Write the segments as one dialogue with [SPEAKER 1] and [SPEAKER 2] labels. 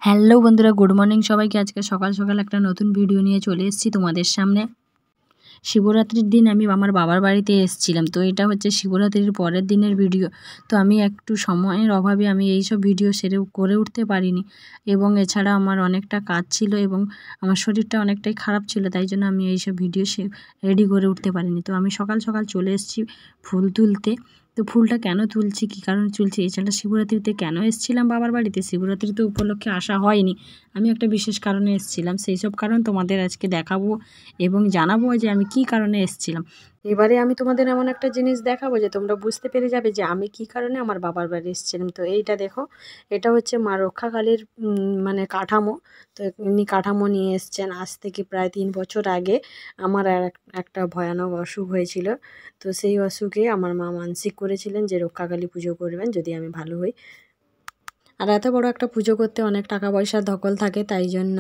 [SPEAKER 1] Hello বন্ধুরা, good morning সবাইকে। আজকে সকাল সকাল একটা নতুন ভিডিও নিয়ে চলে এসেছি তোমাদের সামনে। শিবরাত্রির দিন আমি আমার বাবার বাড়িতে এসেছিলাম, তো এটা হচ্ছে শিবরাত্রির পরের দিনের ভিডিও। তো আমি একটু সময়ের অভাবে আমি এইসব ভিডিও করে উঠতে পারিনি, এবং এছাড়া আমার অনেকটা কাজ ছিল এবং আমার শরীরটা অনেকটাই খারাপ ছিল, তাই জন্য আমি এইসব ভিডিও রেডি করে উঠতে পারিনি। তো আমি সকাল সকাল চলে এসেছি ফুল তুলতে। তো ফুলটা কেন তুলছি, কী কারণে তুলছি, এছাড়া শিবরাত্রিতে কেন এসেছিলাম বাবার বাড়িতে, শিবরাত্রিতে উপলক্ষে আসা হয়নি, আমি একটা বিশেষ কারণে এসেছিলাম। সেই সব কারণ তোমাদের আজকে দেখাবো এবং জানাবো যে আমি কী কারণে এসেছিলাম। এবারে আমি তোমাদের এমন একটা জিনিস দেখাবো যে তোমরা বুঝতে পেরে যাবে যে আমি কী কারণে আমার বাবার বাড়ি এসেছিলাম। তো এইটা দেখো, এটা হচ্ছে মা রক্ষাকালীর মানে কাঠামো। তো এমনি কাঠামো নিয়ে এসছেন। আজ থেকে প্রায় 3 বছর আগে আমার একটা ভয়ানক অসুখ হয়েছিল। তো সেই অসুখে আমার মা মানসিক করেছিলেন যে রক্ষাকালী পুজো করবেন যদি আমি ভালো হই। আর এত বড় একটা পুজো করতে অনেক টাকা পয়সার ধকল থাকে, তাই জন্য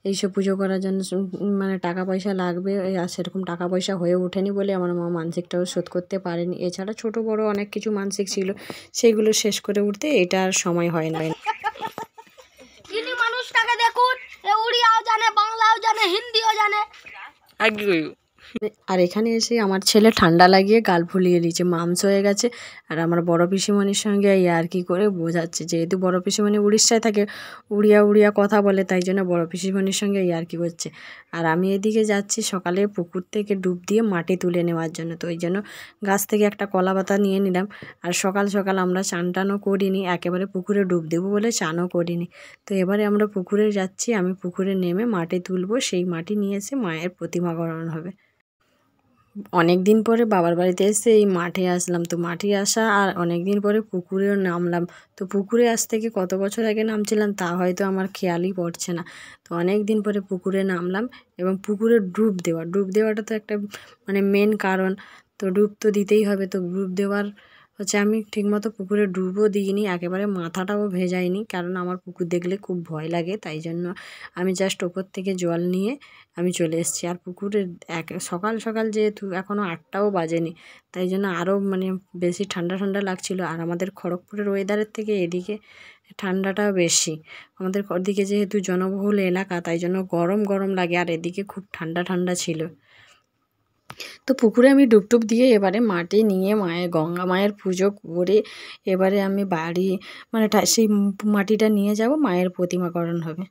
[SPEAKER 1] এইসব পুজো করার জন্য মানে টাকা পয়সা লাগবে, আর সেরকম টাকা পয়সা হয়ে ওঠেনি বলে আমার মা মানসিকটাও শোধ করতে পারেনি। এছাড়া ছোট বড় অনেক কিছু মানসিক ছিল, সেইগুলো শেষ করে উঠতে এটা আর সময় হয় না।
[SPEAKER 2] মানুষটাকে দেখুন, উড়িয়াও জানে, বাংলাও জানে, হিন্দিও জানে।
[SPEAKER 1] আর এখানে এসে আমার ছেলে ঠান্ডা লাগিয়ে গাল ফুলিয়ে দিয়েছে, মামস হয়ে গেছে। আর আমার বড় পিসিমণির সঙ্গে আর কি করে বোঝাচ্ছে, যেহেতু বড় পিসিমণি উড়িষ্যায় থাকে, উড়িয়া উড়িয়া কথা বলে, তাই জন্য বড় পিসিমণির সঙ্গে আর কি করছে। আর আমি এদিকে যাচ্ছি সকালে পুকুর থেকে ডুব দিয়ে মাটি তুলে নেওয়ার জন্য। তো ওই জন্য গাছ থেকে একটা কলা পাতা নিয়ে নিলাম। আর সকাল সকাল আমরা চান টানও করিনি, একেবারে পুকুরে ডুব দেবো বলে চানও করিনি। তো এবারে আমরা পুকুরে যাচ্ছি, আমি পুকুরে নেমে মাটি তুলবো, সেই মাটি নিয়ে এসে মায়ের প্রতিমা গড়ানো হবে। অনেক দিন পরে বাবার বাড়িতে এসে এই মাঠে আসলাম। তো মাঠে আসা আর অনেক দিন পরে পুকুরেও নামলাম। তো পুকুরে আজ থেকে কত বছর আগে নামছিলাম তা হয়তো আমার খেয়ালই পড়ছে না। তো অনেক দিন পরে পুকুরে নামলাম এবং পুকুরে ডুব দেওয়াটা তো একটা মানে মেন কারণ। তো ডুব তো দিতেই হবে। তো ডুব দেওয়ার হচ্ছে আমি ঠিকমতো পুকুরে ডুবও দিইনি, একেবারে মাথাটাও ভেজাইনি, কারণ আমার পুকুর দেখলে খুব ভয় লাগে। তাই জন্য আমি জাস্ট ওপর থেকে জল নিয়ে আমি চলে এসেছি। আর পুকুরে সকাল সকাল যেহেতু এখনও 8টাও বাজেনি, তাই জন্য আরও মানে বেশি ঠান্ডা ঠান্ডা লাগছিল। আর আমাদের খড়গপুরের ওয়েদারের থেকে এদিকে ঠান্ডাটাও বেশি। আমাদের ওদিকে যেহেতু জনবহুল এলাকা, তাই জন্য গরম গরম লাগে, আর এদিকে খুব ঠান্ডা ঠান্ডা ছিল। তো পুকুরে আমি ডুব দিয়ে এবারে মাটি নিয়ে গঙ্গা মায়ের পুজো করে এবারে আমি বাড়ি মানে সেই মাটিটা নিয়ে যাব, মায়ের প্রতিমাকরণ হবে।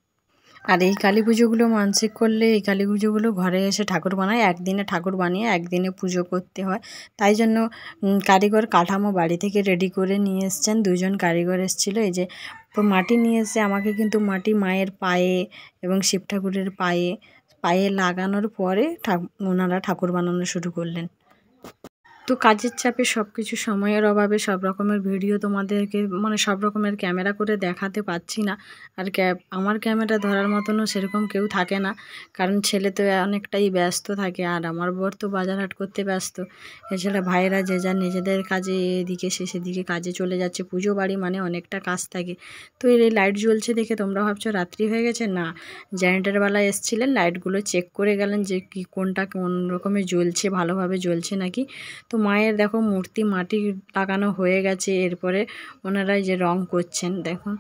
[SPEAKER 1] আর এই কালী পুজোগুলো মানসিক করলে এই কালী পুজোগুলো ঘরে এসে ঠাকুর বানায়, একদিনে ঠাকুর বানিয়ে একদিনে পুজো করতে হয়। তাই জন্য কারিগর কাঠামো বাড়ি থেকে রেডি করে নিয়ে এসছেন, 2জন কারিগর এসেছিলো। এই যে মাটি নিয়ে এসে আমাকে কিন্তু মাটি মায়ের পায়ে এবং শিব ঠাকুরের পায়ে লাগানোর পরে ওনারা ঠাকুর বানানো শুরু করলেন। তো কাজের চাপে সব কিছু সময়ের অভাবে সব রকমের ভিডিও তোমাদেরকে মানে সব রকমের ক্যামেরা করে দেখাতে পাচ্ছি না। আর আমার ক্যামেরা ধরার মতনও সেরকম কেউ থাকে না, কারণ ছেলে তো অনেকটাই ব্যস্ত থাকে, আর আমার বর তো বাজার হাট করতে ব্যস্ত। এছাড়া ভাইয়েরা যে যার নিজেদের কাজে এদিকে সেদিকে কাজে চলে যাচ্ছে। পুজো বাড়ি মানে অনেকটা কাজ থাকে। তো এই লাইট জ্বলছে দেখে তোমরা ভাবছো রাত্রি হয়ে গেছে, না, জেনারেটরওয়ালা এসেছিলেন, লাইটগুলো চেক করে গেলেন যে কোনটা কোন রকমে জ্বলছে, ভালোভাবে জ্বলছে নাকি। তো মায়ের দেখো মূর্তি মাটি লাগানো হয়ে গেছে, এরপরে ওনারাই যে রং করছেন, দেখুন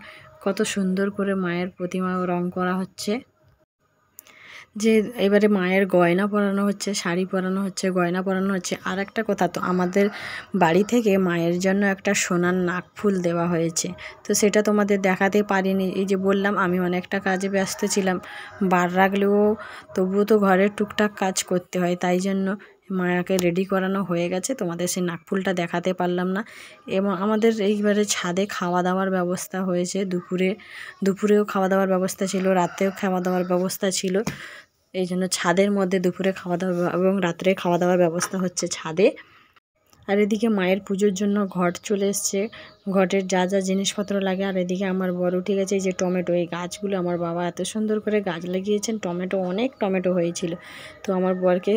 [SPEAKER 1] কত সুন্দর করে মায়ের প্রতিমা রং করা হচ্ছে। যে এবারে মায়ের গয়না পরানো হচ্ছে, শাড়ি পরানো হচ্ছে, গয়না পরানো হচ্ছে। আর একটা কথা, তো আমাদের বাড়ি থেকে মায়ের জন্য একটা সোনার নাকফুল দেওয়া হয়েছে। তো সেটা তোমাদের দেখাতে পারিনি, এই যে বললাম আমি অনেকটা কাজে ব্যস্ত ছিলাম, বার রাখলেও তবুও তো ঘরের টুকটাক কাজ করতে হয়, তাই জন্য মায়াকে রেডি করানো হয়ে গেছে, তোমাদের সেই নাকফুলটা দেখাতে পারলাম না। এবং আমাদের এইবারে ছাদে খাওয়া দাওয়ার ব্যবস্থা হয়েছে, দুপুরেও খাওয়া দাওয়ার ব্যবস্থা ছিল, রাতেও খাওয়া দাওয়ার ব্যবস্থা ছিল। এই জন্য ছাদের মধ্যে দুপুরে খাওয়া দাওয়া এবং রাত্রে খাওয়া দাওয়ার ব্যবস্থা হচ্ছে ছাদে। আর এদিকে মায়ের পুজোর জন্য ঘট চলে এসছে, ঘটের যা যা জিনিসপত্র লাগে। আর এদিকে আমার বর উঠে গেছে। এই যে টমেটো, এই গাছগুলো আমার বাবা এত সুন্দর করে গাছ লাগিয়েছেন, অনেক টমেটো হয়েছিল। তো আমার বরকে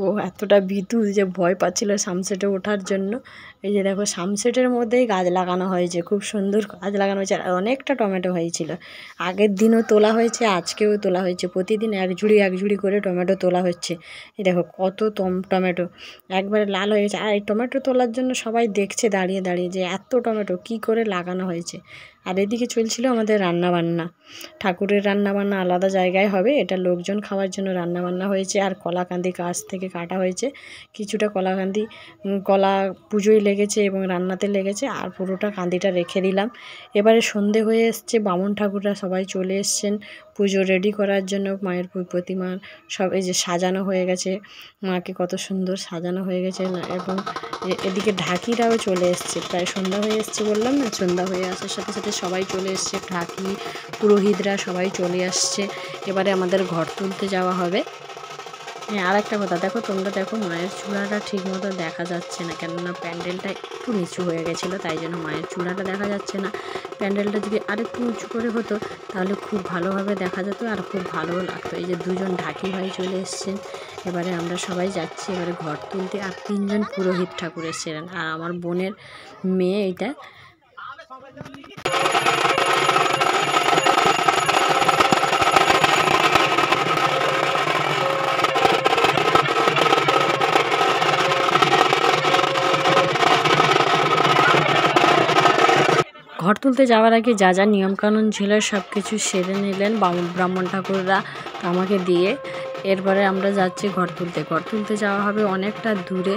[SPEAKER 1] ও এতটা ভীতু যে ভয় পাচ্ছিল সামসেটে ওঠার জন্য। এই যে দেখো সামসেটের মধ্যেই গাছ লাগানো হয়েছে, খুব সুন্দর গাছ লাগানো হয়েছে, আর অনেকটা টমেটো হয়েছিল। আগের দিনও তোলা হয়েছে, আজকেও তোলা হয়েছে, প্রতিদিন এক ঝুড়ি করে টমেটো তোলা হচ্ছে। এই দেখো কত টমেটো একবারে লাল হয়েছে। আর এই টমেটো তোলার জন্য সবাই দেখছে দাঁড়িয়ে দাঁড়িয়ে যে এত টমেটো কী করে লাগানো হয়েছে। আর এদিকে চলছিল আমাদের রান্নাবান্না। ঠাকুরের রান্নাবান্না আলাদা জায়গায় হবে, এটা লোকজন খাওয়ার জন্য রান্নাবান্না হয়েছে। আর কলাকান্দি গাছ থেকে কাটা হয়েছে, কিছুটা কলাকান্দি কলা পুজোয় লেগেছে এবং রান্নাতে লেগেছে, আর পুরোটা কান্দিটা রেখে দিলাম। এবারে সন্ধে হয়ে এসছে, বামুন ঠাকুররা সবাই চলে এসছেন পুজো রেডি করার জন্য। মায়ের প্রতিমা সব এই যে সাজানো হয়ে গেছে, মাকে কত সুন্দর সাজানো হয়ে গেছে। এবং এদিকে ঢাকিরাও চলে এসছে, প্রায় সন্ধ্যা হয়ে এসছে বললাম না, সন্ধ্যা হয়ে আসার সাথে সাথে সবাই চলে এসছে, ঢাকি পুরোহিতরা সবাই চলে আসছে। এবারে আমাদের ঘর তুলতে যাওয়া হবে। হ্যাঁ, আর একটা কথা দেখো, তোমরা দেখো মায়ের চূড়াটা ঠিক মতো দেখা যাচ্ছে না, কেননা প্যান্ডেলটা একটু নিচু হয়ে গেছিলো, তাই জন্য মায়ের চূড়াটা দেখা যাচ্ছে না। প্যান্ডেলটা যদি আরেকটু উঁচু করে হতো তাহলে খুব ভালোভাবে দেখা যেত আর খুব ভালোও লাগতো। এই যে দুজন ঢাকি ভাই চলে এসছেন, এবারে আমরা সবাই যাচ্ছি এবারে ঘর তুলতে। আর 3জন পুরোহিত ঠাকুর এসেছিলেন, আর আমার বোনের মেয়ে এইটা। ঘর তুলতে যাওয়ার আগে যা যা নিয়মকানুন ছিল সব কিছু সেরে নিলেন ব্রাহ্মণ ঠাকুররা আমাকে দিয়ে। এরপরে আমরা যাচ্ছি ঘর তুলতে। ঘর তুলতে যাওয়া হবে অনেকটা দূরে।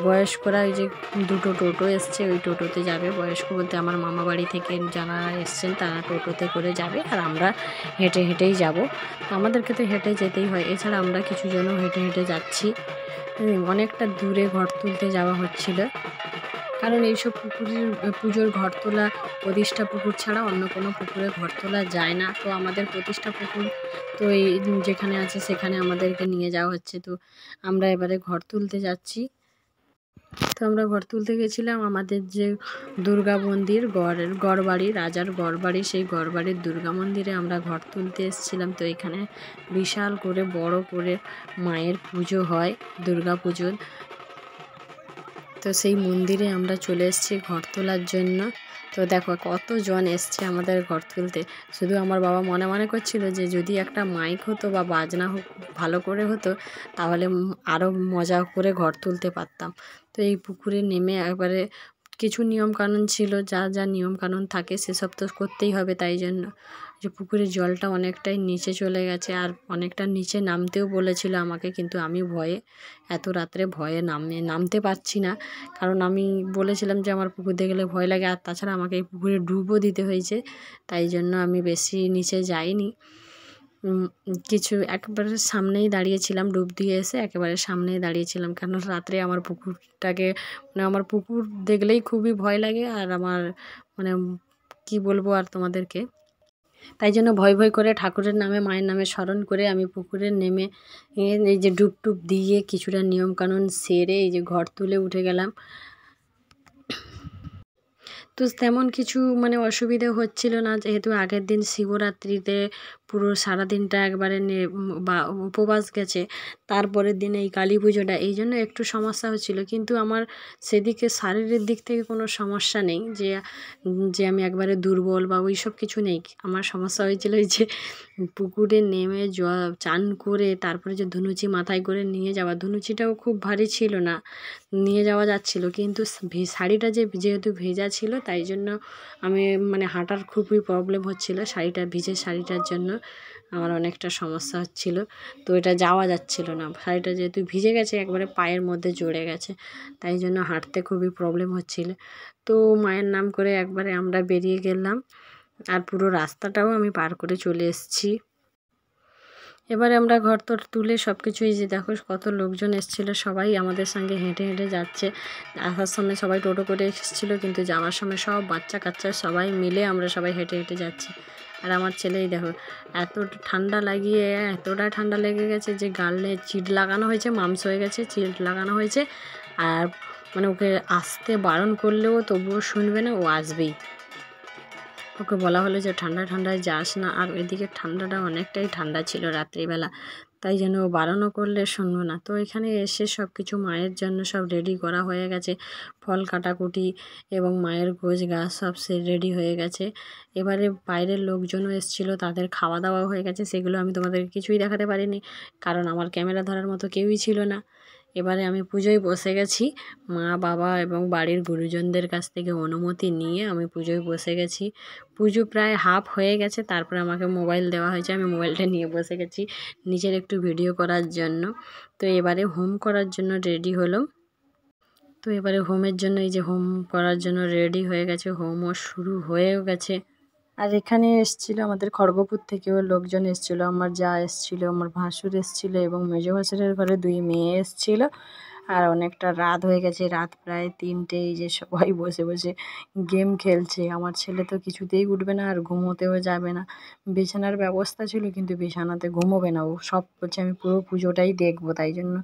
[SPEAKER 1] বয়স্করা এই যে দুটো টোটো এসছে, ওই টোটোতে যাবে। বয়স্ক বলতে আমার মামা বাড়ি থেকে যারা এসছেন তারা টোটোতে করে যাবে, আর আমরা হেঁটে হেঁটেই যাব। আমাদেরকে তো হেঁটে যেতেই হয়, এছাড়া আমরা কিছু জনও হেঁটে হেঁটে যাচ্ছি। অনেকটা দূরে ঘর তুলতে যাওয়া হচ্ছিল, কারণ এইসব পুজোর ঘর তোলা প্রতিষ্ঠা পুকুর ছাড়া অন্য কোনো পুকুরে ঘর তোলা যায় না। তো আমাদের প্রতিষ্ঠা পুকুর তো এই যেখানে আছে সেখানে আমাদেরকে নিয়ে যাওয়া হচ্ছে। তো আমরা এবারে ঘর তুলতে যাচ্ছি। তো আমরা ঘর তুলতে গেছিলাম আমাদের যে দুর্গা মন্দির, গড়বাড়ি, রাজার গড়বাড়ি, সেই গড়বাড়ির দুর্গা মন্দিরে আমরা ঘর তুলতে এসেছিলাম। তো এখানে বিশাল করে বড় করে মায়ের পুজো হয়, দুর্গা পুজোর। তো সেই মন্দিরে আমরা চলে এসেছি ঘর তোলার জন্য। তো দেখো কতজন এসছে আমাদের ঘর তুলতে। শুধু আমার বাবা মনে মনে করছিল যে যদি একটা মাইক হতো বা বাজনা ভালো করে হতো তাহলে আরও মজা করে ঘর তুলতে পারতাম। তো এই পুকুরে নেমে একবারে কিছু নিয়মকানুন ছিল, যা যা নিয়মকানুন থাকে সেসব তো করতেই হবে। তাই জন্য যে পুকুরের জলটা অনেকটাই নিচে চলে গেছে, আর অনেকটা নিচে নামতেও বলেছিল আমাকে, কিন্তু আমি ভয়ে এত রাত্রে ভয়ে নামতে পারছি না। কারণ আমি বলেছিলাম যে আমার পুকুর দিয়ে গেলে ভয় লাগে, আর তাছাড়া আমাকে এই পুকুরে ডুবও দিতে হয়েছে, তাই জন্য আমি বেশি নিচে যাইনি। কিছু একেবারে সামনেই দাঁড়িয়েছিলাম, ডুব দিয়ে এসে একেবারে সামনেই দাঁড়িয়েছিলাম, কেন রাত্রে আমার পুকুরটাকে আমার পুকুর দেখলেই খুবই ভয় লাগে। আর আমার মানে কি বলবো আর তোমাদেরকে, তাই জন্য ভয় ভয় করে ঠাকুরের নামে মায়ের নামে স্মরণ করে আমি পুকুরে নেমে এই যে ডুব টুব দিয়ে কিছুটা নিয়মকানুন সেরে এই যে ঘর তুলে উঠে গেলাম। তো তেমন কিছু অসুবিধে হচ্ছিল না, যেহেতু আগের দিন শিবরাত্রিতে পুরো সারাদিনটা একবারে বা উপবাস গেছে। তারপরের দিনে এই কালী পুজোটা, এই জন্য একটু সমস্যা হচ্ছিল। কিন্তু আমার সেদিকে শারীরিক দিক থেকে কোনো সমস্যা নেই, যে আমি একবারে দুর্বল বা ওই সব কিছু নেই। আমার সমস্যা হয়েছিল এই যে পুকুরে নেমে চান করে তারপরে যে ধুনুচি মাথায় করে নিয়ে যাওয়া, ধুনুচিটাও খুব ভারী ছিল না, নিয়ে যাওয়া যাচ্ছিল। কিন্তু শাড়িটা যেহেতু ভেজা ছিল তাই জন্য আমি হাঁটার খুবই প্রবলেম হচ্ছিল। ভিজে শাড়িটার জন্য আমার অনেকটা সমস্যা হচ্ছিল, তো এটা যাওয়া যাচ্ছিল না। শাড়িটা যেহেতু ভিজে গেছে একবারে পায়ের মধ্যে জড়ে গেছে, তাই জন্য হাঁটতে খুবই প্রবলেম হচ্ছিল। তো মায়ের নাম করে একবারে আমরা বেরিয়ে গেলাম, আর পুরো রাস্তাটাও আমি পার করে চলে এসেছি। এবারে আমরা ঘর তোর তুলে সব কিছু, এই যে দেখো কত লোকজন এসেছিলো, সবাই আমাদের সঙ্গে হেঁটে হেঁটে যাচ্ছে। আসার সময় সবাই টোটো করে এসেছিলো, কিন্তু যাওয়ার সময় সব বাচ্চা কাচ্চা সবাই মিলে আমরা সবাই হেঁটে হেঁটে যাচ্ছি। আর আমার ছেলেই দেখো এতটা ঠান্ডা লেগে গেছে যে গালে চিট লাগানো হয়েছে, মামস হয়ে গেছে, চিট লাগানো হয়েছে। আর ওকে আসতে বারণ করলেও তবুও শুনবে না, ও আসবেই। ওকে বলা হলো যে ঠান্ডায় যাস না। আর এদিকে ঠান্ডাটা অনেকটাই ঠান্ডা ছিল রাত্রিবেলা, তাই জন্য ও বারণও করলে শুনবো না। তো এখানে এসে সব কিছু মায়ের জন্য সব রেডি করা হয়ে গেছে, ফল কাটাকুটি এবং মায়ের গোছ গাছ সব রেডি হয়ে গেছে। এবারে বাইরের লোকজনও এসেছিলো, তাদের খাওয়া দাওয়া হয়ে গেছে, সেগুলো আমি তোমাদের কিছুই দেখাতে পারিনি, কারণ আমার ক্যামেরা ধরার মতো কেউই ছিল না। এবারে আমি পুজোয় বসে গেছি, মা বাবা এবং বাড়ির গুরুজনদের কাছ থেকে অনুমতি নিয়ে আমি পুজোয় বসে গেছি। পুজো প্রায় হাফ হয়ে গেছে, তারপরে আমাকে মোবাইল দেওয়া হয়েছে, আমি মোবাইলটা নিয়ে বসে গেছি নিজের একটু ভিডিও করার জন্য। তো এবারে হোম করার জন্য রেডি হলো। তো এবারে হোমের জন্য এই যে হোম করার জন্য রেডি হয়ে গেছে, হোমও শুরু হয়েও গেছে। আর এখানে এসেছিলো আমাদের খড়গপুর থেকেও লোকজন এসেছিলো, আমার যা এসেছিলো, আমার ভাসুর এসেছিলো এবং মেজো ভাসুরের ঘরে 2 মেয়ে এসেছিলো। আর অনেকটা রাত হয়ে গেছে, রাত প্রায় 3টে। এই যে সবাই বসে বসে গেম খেলছে। আমার ছেলে তো কিছুতেই উঠবে না আর ঘুমোতেও যাবে না। বিছানার ব্যবস্থা ছিল কিন্তু বিছানাতে ঘুমোবে না, ও সব বলছে আমি পুরো পুজোটাই দেখবো। তাই জন্য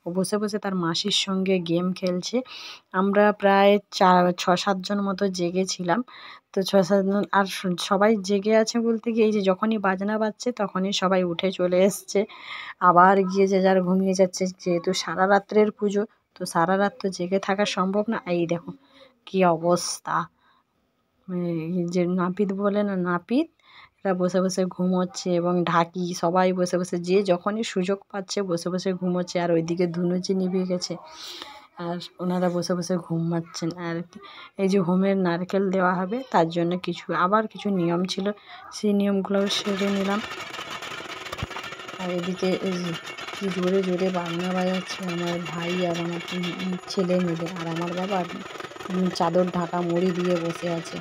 [SPEAKER 1] ও বসে বসে তার মাসির সঙ্গে গেম খেলছে। আমরা প্রায় 6-7 জন মতো জেগেছিলাম। তো 6-7 জন আর সবাই জেগে আছে বলতে কি এই যে যখনই বাজনা বাজছে তখনই সবাই উঠে চলে এসছে, আবার গিয়ে যে যার ঘুমিয়ে যাচ্ছে। যেহেতু সারা রাত্রের পুজো, তো সারা রাত তো জেগে থাকা সম্ভব না। এই দেখো কি অবস্থা, এই যে নাপিত বলে না, নাপিত, এরা বসে বসে ঘুমোচ্ছে এবং ঢাকি সবাই বসে বসে যে যখনই সুযোগ পাচ্ছে বসে বসে ঘুমোচ্ছে। আর ওইদিকে ধুনুচি নিভে গেছে আর ওনারা বসে বসে ঘুমাচ্ছেন আর কি। এই যে হোমের নারকেল দেওয়া হবে তার জন্য আবার কিছু নিয়ম ছিল, সেই নিয়মগুলোও সেরে নিলাম। আর এদিকে এই যে কি জোরে জোরে বাজনা বাজাচ্ছে আমার ভাই আর আমার ছেলে মিলে, আর আমার বাবা চাদর ঢাকা মুড়ি দিয়ে বসে আছে।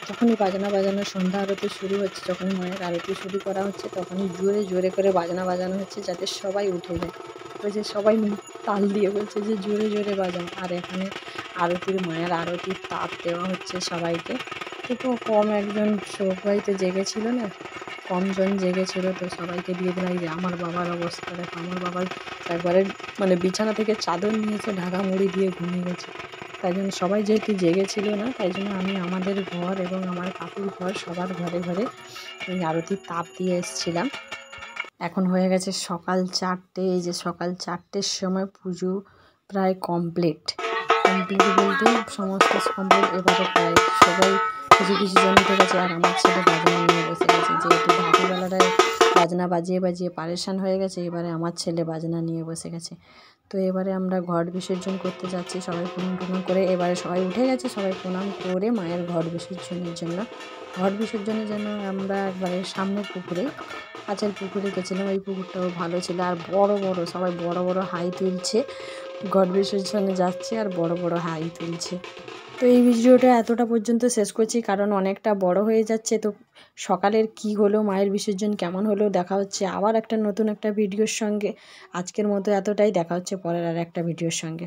[SPEAKER 1] যখনই বাজনা বাজানো সন্ধ্যা আরতি শুরু হচ্ছে, যখনই মায়ের আরতি শুরু করা হচ্ছে তখনই জোরে জোরে করে বাজনা বাজানো হচ্ছে যাতে সবাই উঠে যায়। ওই যে সবাই তাল দিয়ে বলছে যে জোরে জোরে বাজানো। আর এখানে মায়ের আরতির তাপ দেওয়া হচ্ছে সবাইকে। তো কম একজন সবাই তো জেগেছিল না, কমজন জেগেছিল, তো সবাইকে দিয়ে দিলাম। যে আমার বাবার অবস্থা দেখো, আমার বাবার একবারে মানে বিছানা থেকে চাদর নিয়েছে ঢাকা মুড়ি দিয়ে ঘুমিয়ে গেছে। তাই জন্য সবাই যেহেতু জেগেছিল না, তাই জন্য আমি আমাদের ঘর এবং আমার কাকুর ঘর সবার ঘরে ঘরে ওই আরতির তাপ দিয়ে এসেছিলাম। এখন হয়ে গেছে সকাল 4টে। এই যে সকাল 4টের সময় পুজো প্রায় কমপ্লিট বলতে সমস্ত কমপ্লিট। এবারে প্রায় সবাই কিছু কিছু জন উঠে গেছে আর আমার ছেলে বাজনা নিয়ে বসে গেছে। যেহেতু ঢাকিওয়ালারাই বাজনা বাজিয়ে বাজিয়ে পারেশান হয়ে গেছে, এবারে আমার ছেলে বাজনা নিয়ে বসে গেছে। তো এবারে আমরা ঘট বিসর্জন করতে যাচ্ছি, সবাই প্রণাম টনাম করে। এবারে সবাই উঠে গেছে, সবাই প্রণাম করে মায়ের ঘট বিসর্জনের জন্য আমরা একবারে সামনের পুকুরে, কাছের পুকুরে গেছিলাম। ওই পুকুরটাও ভালো ছিল আর বড় বড় সবাই বড় বড় হাই তুলছে, ঘট বিসর্জনে যাচ্ছে আর বড় বড় হাই তুলছে। তো এই ভিডিওটা এতটা পর্যন্ত শেষ করছি কারণ অনেকটা বড় হয়ে যাচ্ছে। তো সকালের কি হলো, মায়ের বিসর্জন কেমন হলো, দেখা হচ্ছে আবার একটা নতুন একটা ভিডিওর সঙ্গে। আজকের মতো এতটাই, দেখা হচ্ছে পরের আর একটা ভিডিওর সঙ্গে।